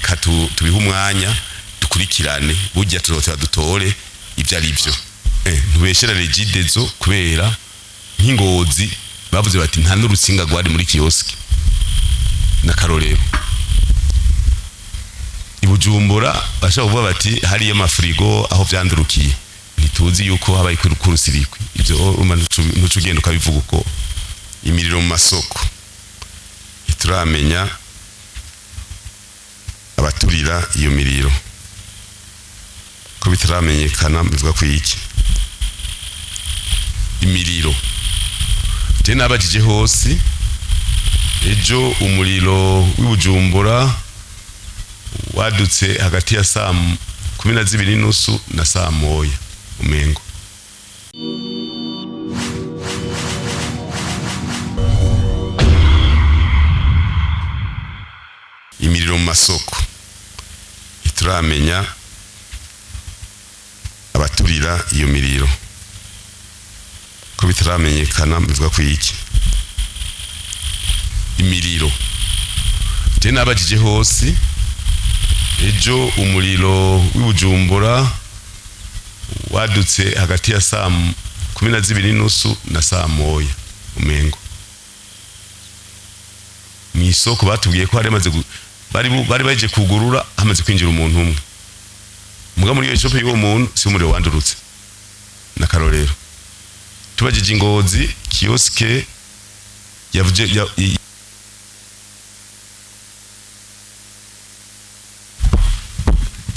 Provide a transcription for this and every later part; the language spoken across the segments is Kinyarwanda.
reka tubihe umwanya dukurikirane burya turotera dutore ibyo ari byo ntubeshera Regidezo kubera nk'Ingozi bavuze bati nta n'urutsinga rwari muri kiosk na Karorero Ibujumbura bashaka kuvuga bati hariyo amafrigo aho vyandurukiye ntituzi yuko habaye kurusirikwe ibyo ntucugenda ukabivuga uko imiriro mu masoko ituramenya abaturira iyo miriro ko bitaramenyekana bivuga ko iki imiriro je nabajije hose ejo umuriro w'Ibujumbura wadutse hagati ya saa 12:30 na saa 1 umengo imiriro mu masoko ituramenya abaturira iyo miriro ko bitaramenyekana bivuga ko iki imiriro je nabajije hose ejo umuriro w'Ibujumbura wadutse hagati ya saa 12:30 na saa 1 umengo misoko batubwiye ko haremaze bari baje kugurura hamaze kwinjira umuntu umwe muga muri iyo shope y'uwo muntu si umuriro wandurutse na Karorero tubajije Ingozi kioske yavuze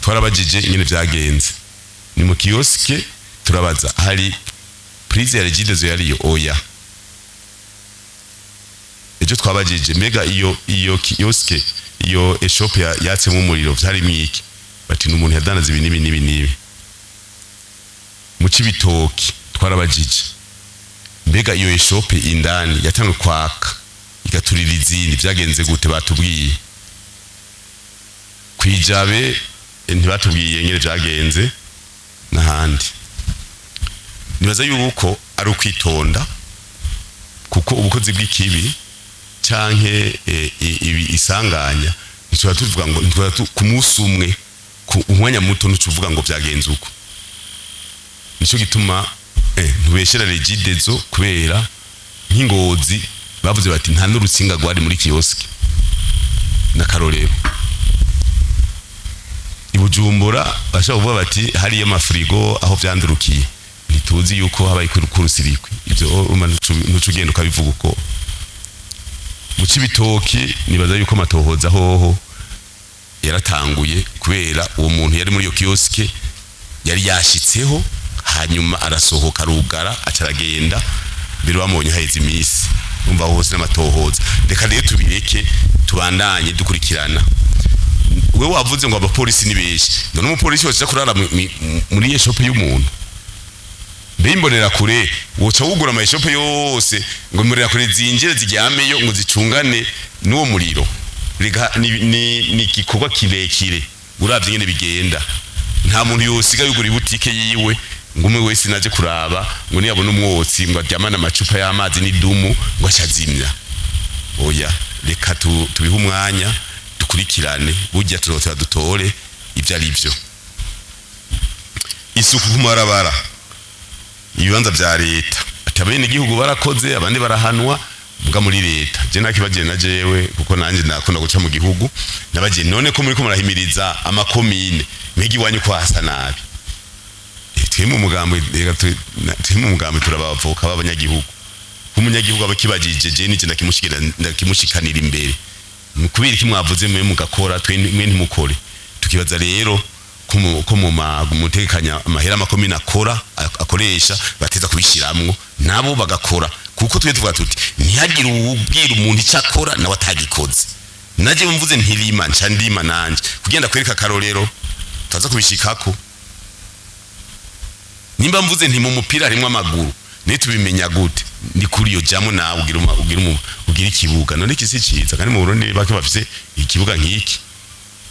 twarabajije ingene vyagenze ni mu kioske turabaza hari prise ya Regidezo yariyo oya ejo twabajije mega iyo kioske iyo shop yatse mu muriro vyari mwiki bati n'umuntu yadanaza ibi mu Cibitoki twarabajije mbega iyo shop indani yatangwe kwaka igaturira izindi vyagenze gute batubwiye kwijabe ntibatubwiye ngene vyagenze n'ahandi nibaza yuko ari ukwitonda kuko ubukozi bw'ikibi canke isanganya nshobora tuvuga ngo ntwara ku munsi umwe ku umwanya muto ntucuvuga ngo vyagenze uko nico gituma ntubeshera Regidezo kubera nk'Ingozi bavuze bati nta n'urutsinga rwari muri kiosk na Karorero Ibujumbura bashaka kuvuga bati hariyo amafrigo aho vyandurukiye ntituzi yuko habaye kurusirikwe ibyo ntucugenda ukabivuga uko mu Cibitoki nibaza yuko matohoza hoho yaratanguye kubera uwo muntu yari muri iyo kioske yari yashitseho hanyuma arasohoka rugara acaragenda mbere bamubonye haheze imisi umva hose n'amatohoza reka rero tubireke tubandanye dukurikirana we wavuze ngo abapolisi ni beshi none umupolisi wose kurara muri iyo shop y'umuntu bimbonera kure woca wugura ama shop yose ngo murira kure zinjire zijyameyo ngo zicungane n'uwo muriro ni gikorwa kirekire uravye nyene bigenda nta muntu yosiga yugura ibutike yiwe ngo umwe wese naje kuraba ngo niyabona umwotsi ngo aryamana amacupa y'amazi n'idumu ngo ashazimya oya reka tubihe umwanya dukurikirane burya turotera dutore ibyo ari byo isuku kumarabara ibibanza vya leta atabene igihugu barakoze abandi barahanwa mbwa muri leta je nakibagiye na jewe kuko nanje nakunda guca mu gihugu nabagiye none ko muri ko murahimiriza amakomine megi wanyu ko hasa nabi twemu umugambi turabavoka b'abanyagihugu umunyagihugu abakibajije je nije ndakimushikanira imbere mukubira kimwavuze mwe mugakora twe mwe ntimukore tukibaza rero ko mu mutekanya amahera amakomine akoresha bateza kubishiramwo nabo bagakora kuko twe tuvuga tuti ntihagire ubwira umuntu icakora nawe atagikoze naje mvuze ntirima nca ndima nanje kugenda kwereka Karorero taza kubishikako nimba mvuze nti mu mupira harimo amaguru nitubimenya gute ndi kuri yo jamu nawe ugira ikibuga none kisi ciza kandi mu Burundi bake bafise ikibuga nk'iki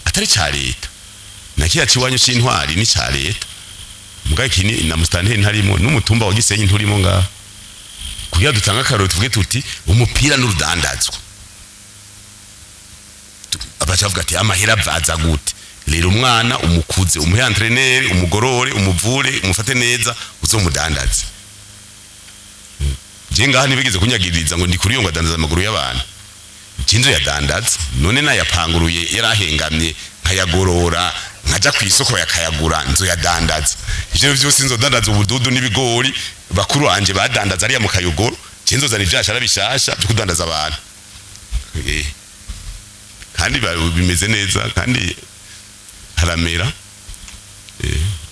atari ca leta nakiya ciwanyu c'intwari ni ca leta mugaye kini na mustanteri ntarimo n'umutumba wa Gisenyi nturimo nga kugira dutanga Karorero tuvuge tuti umupira n'urudandazwa bacavuga ati amahera avaza gute. Rero umwana umukuze umuhe entraîneur umugorore umuvure umufate neza uzomudandaza. Je ngaha nibigeze kunyagiriza ngo ndi kuri yo ngo adandaza amaguru y'abantu. Cinzo yadandaza none nayapanguruye yarahengamye nkayagorora nkaja kwisoko yakayagura nzo yadandaza. Ivyo byose nzodandaza ubududu n'ibigori bakuru wanje badandaza ari ya mukayogoro. Cinzo zari vyashara bishasha byo kudandaza abantu. Kandi bimeze neza kandi haramera.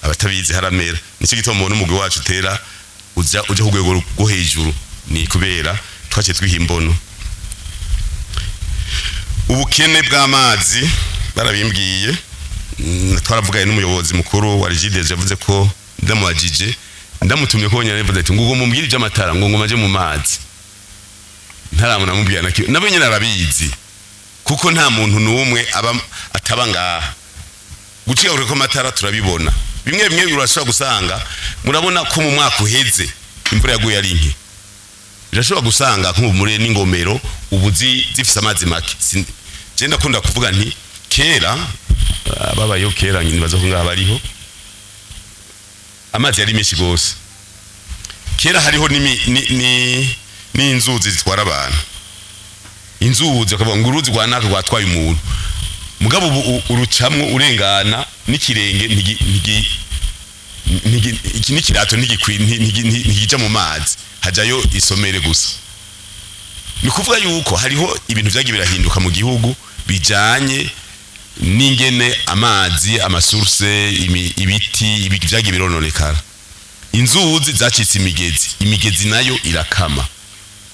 Abatabizi haramera. Nico gituma umuntu umugwi wacu tera uja kugwego rwo hejuru ni kubera twace twihimbono. Ubukene bw'amazi barabimbwiye twaravugaye n'umuyobozi mukuru wa Regidezo yavuze ko ndamwajije ndamutumye ko nyane yavuze ati ngugo mumbwirije amatara ngo ngomaje mu mazi ntaramuna mubwira nabo nyine arabizi kuko nta muntu n'umwe ataba ngaha guciye ko amatara turabibona bimwe urashobora gusanga murabona ko mu mwaka uheze imvura yaguye ari nke birashobora gusanga nk'umure n'ingomero ubuzi zifise amazi make. Je ndakunda kuvuga nti kera babayo kera nibaza ko ngaha bariho amazi yari menshi gose. Kera hariho ni inzuzi zitwara abantu. Inzuzi akavuga ngo uruzi rwa naka rwatwaye umuntu mugabo urucamwe urengana n'ikirenge n'ikirato ntigija mu mazi hajayo isomere gusa. Ni kuvuga yuko hariho ibintu byagiye birahinduka mu gihugu bijanye n'ingene amazi amasource ibiti byagiye birononekara. Inzuzi zacitse imigezi nayo irakama.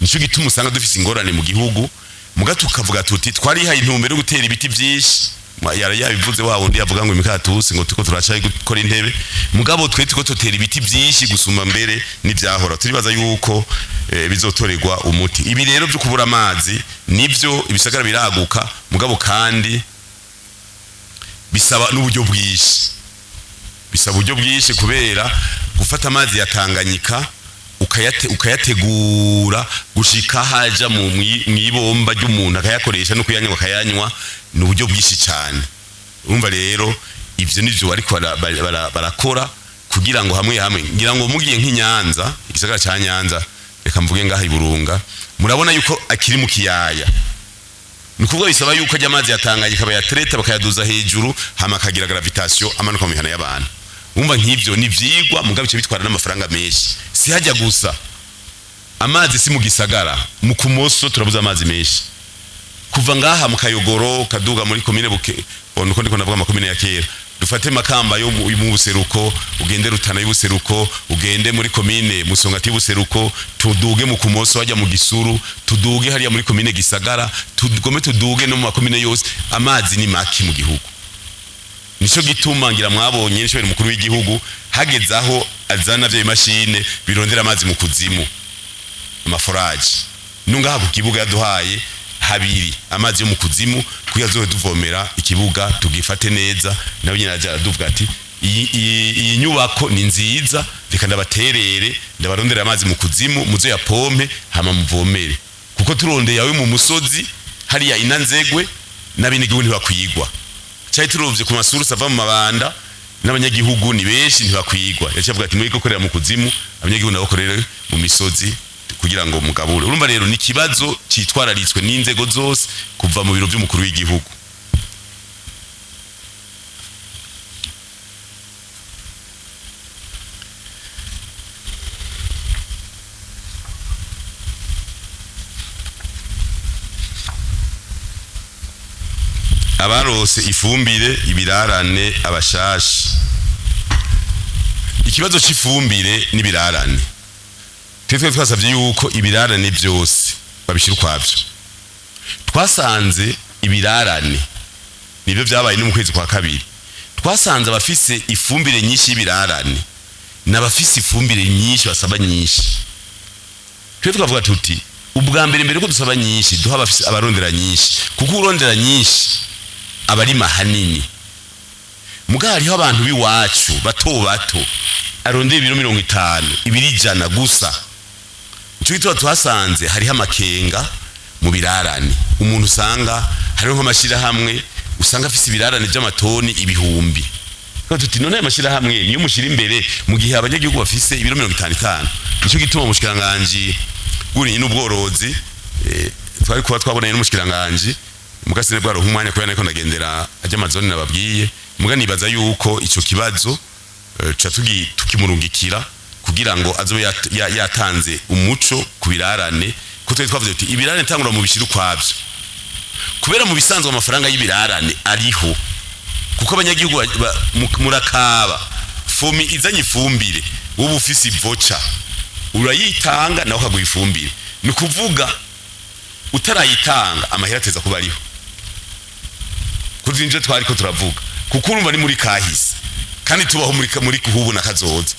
Nico gituma usanga dufise ingorane mu gihugu mugato ukavuga tuti twarihaye intumbero gutera ibiti byinshi yabivuze wa wundi yavuga ngo imikatusi ngo tuko turacaye gukora intebe mugabo twe tuko totera ibiti byinshi gusuma mbere n'ivyahora turibaza yuko bizotorerwa umuti. Ibi rero byo kubura amazi nivyo ibisagara biraguka mugabo kandi bisaba n'uburyo bwinshi kubera gufata amazi ya Tanganyika ukayategura gushika haja mu ibomba ry'umuntu akayakoresha no kuyanywa n'uburyo bwinshi cyane. Urumva rero ivyo nivyo ariko barakora kugira ngo hamwe ngira ngo mugiye nk'Inyanza igisagara ca Nyanza reka mvuge ngaha iburunga murabona yuko akiri mu kiyaya. Nikuvuga bisaba yuko ajya amazi yatanganyika bayatreta bakayaduza hejuru hama kagira gravitation amanuka mu mihana y'abantu. Umva nk'ivyo ni vyigwa mugabo cyo bitwara n'amafaranga menshi. Si hajya gusa amazi si mu gisagara mu kumoso turabuza amazi menshi kuva ngaha mu Kayogoro kaduga muri komine buke uko ndiko navuga makomine ya kera dufate Makamba yo mu buseruko ugende Rutana y'ubuseruko ugende muri komine Musongati y'ubuseruko tuduge mu kumoso wajya mu Gisuru tuduge hariya muri komine Gisagara tuduge no mu makomine yose amazi ni maki mu gihugu. Nico gituma ngira mwabonye nshobora mukuru w'igihugu hagezaho azana vya mashine birondera amazi mu kuzimu amaforaje nunga ku kibuga yaduhaye habiri amazi yo mu kuzimu kuya zo tuvomera ikibuga tugifate neza nawe nyina aja duvuga ati iyi nyubako ni nziza reka ndabaterere ndabarondera amazi mu kuzimu muzo ya pompe hama muvomere kuko turondeye yawe mu musozi hariya inanzegwe nabinigi ntibakwigwa cyari turovye ku masurusa ava mu mabanda n'abanyagihugu ni benshi ntibakwigwa yacavuga ati muri gukorera mu kuzimu abanyagihugu nabo korera mu misozi kugira ngo mugabure. Urumva rero ni kibazo citwararitswe n'inzego zose kuva mu biro by'umukuru w'igihugu. Abarose ifumbire ibirarane abashashi. Ikibazo c'ifumbire n'ibirarane twe twasavye yuko ibirarane byose babishira kwavyo. Twasanze ibirarane nibyo byabaye no mu kwezi kwa kabiri. Twasanze abafise ifumbire nyinshi y'ibirarane n'abafise ifumbire nyinshi basaba nyinshi. Twe twavuga tuti ubwa mbere ko dusaba nyinshi duha abafise abarondera nyinshi kuko urondera nyinshi abari mahanini mugari hariho abantu biwacu bato arondera ibiro 50 100 gusa. Cyo gitwa twasanze hariho amakenga mu birarane umuntu usanga hariho nk'amashira hamwe usanga afise ibirarane by'amatoni ibihumbi. Ko tuti none amashira hamwe niyo mushira imbere mu gihe abanyagihugu bafise ibiro 55. Nico gituma umushikiranganje guri n'ubworozi twari kuba twabonanye n'umushikiranganje mukasine bwa ruhumanya ko yaneko ndagendera ajya amazoni nababwiye muga nibaza yuko ico kibazo ca tukimurungikira kugira ngo azobe yatanze umuco kubirarane ko twavuze ati ibirarane tangura mu bishiru kwavyo kubera mu bisanzwe amafaranga y'ibirarane ariho kuko abanyagihugu murakaba fomi izanye ifumbire ubu ufise ivoca urayitanga naho kaguha ifumbire ni kuvuga utarayitanga amahera ateza kuba ariho kuzinje twari ko turavuga kuko urumva ni muri kahise kandi tubaho muri kuhubu na kazoza.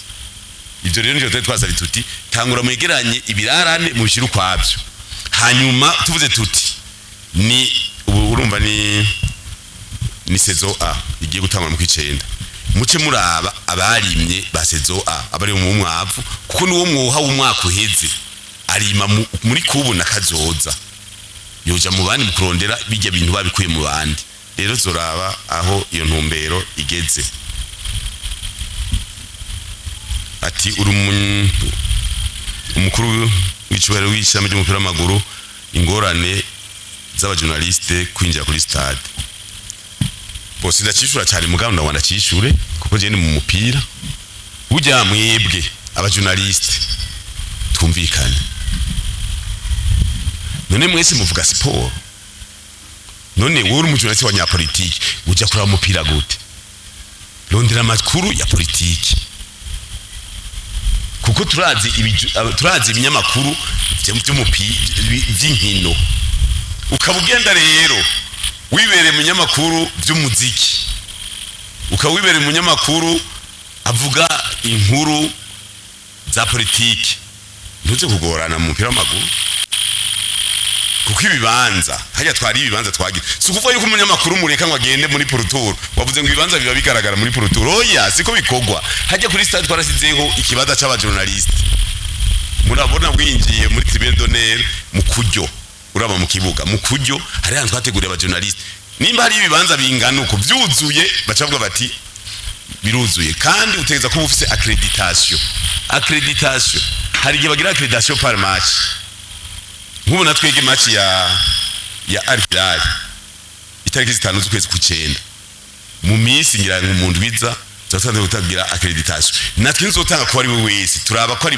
Ivyo rero nje twazari tuti tangura mwegeranye ibirarane mu bishiru kwavyo hanyuma tuvuze tuti ni urumva ni saison A igiye gutangwa mu kwicenda muce muraba abarimye ba saison A abari mu mwavu kuko niwo mwoha w'umwaka uheze arima muri kubu na kazoza yoja mu bandi mukurondera bijya bintu babikuye mu bandi. Rero zoraba aho iyo ntumbero igeze ati umukuru w'icubahiro w'ishami ry'umupira w'amaguru ingorane z'abajournaliste kwinjira kuri stade bose ndacishura cyane mugabo ndabona cishure kuko je ni mu mupira ujya mwebwe abajournaliste twumvikane none mwese muvuga siporo none wowe umujournaliste wa nyapolitiki ujya kuraba umupira gute rondera amakuru ya politiki kuko turazi ibinyamakuru by'inkino ukabugenda rero wibere mu nyamakuru by'umuziki ukawibere mu nyamakuru avuga inkuru za politiki ntuze kugorana mu mupira w'amaguru kuko ibibanza hajya twari ibibanza twagira si ukuvuga yuko umunyamakuru mureka ngo agende muri porotoro wavuze ngo ibibanza biba bigaragara muri porotoro oya siko bikogwa hajya kuri stade twarasizeho ikibaza c'abajournaliste murabona bwinjiye muri tribune d'honneur mu kuryo uraba mu kibuga mu kuryo hari hantu twateguriye abajournaliste nimba hari ibibanza bingana uko byuzuye bacavuga bati biruzuye kandi utegeza ko ufise accreditation hari gihe bagira accreditation par match nk'ubu natwege match ya Al-Hilal itariki 5 z'ukwezi kw'icenda mu minsi ngira ngo mu ndwiza zatanze gutagira accreditation natwe nzotanga ko ari we wese turaba ko ari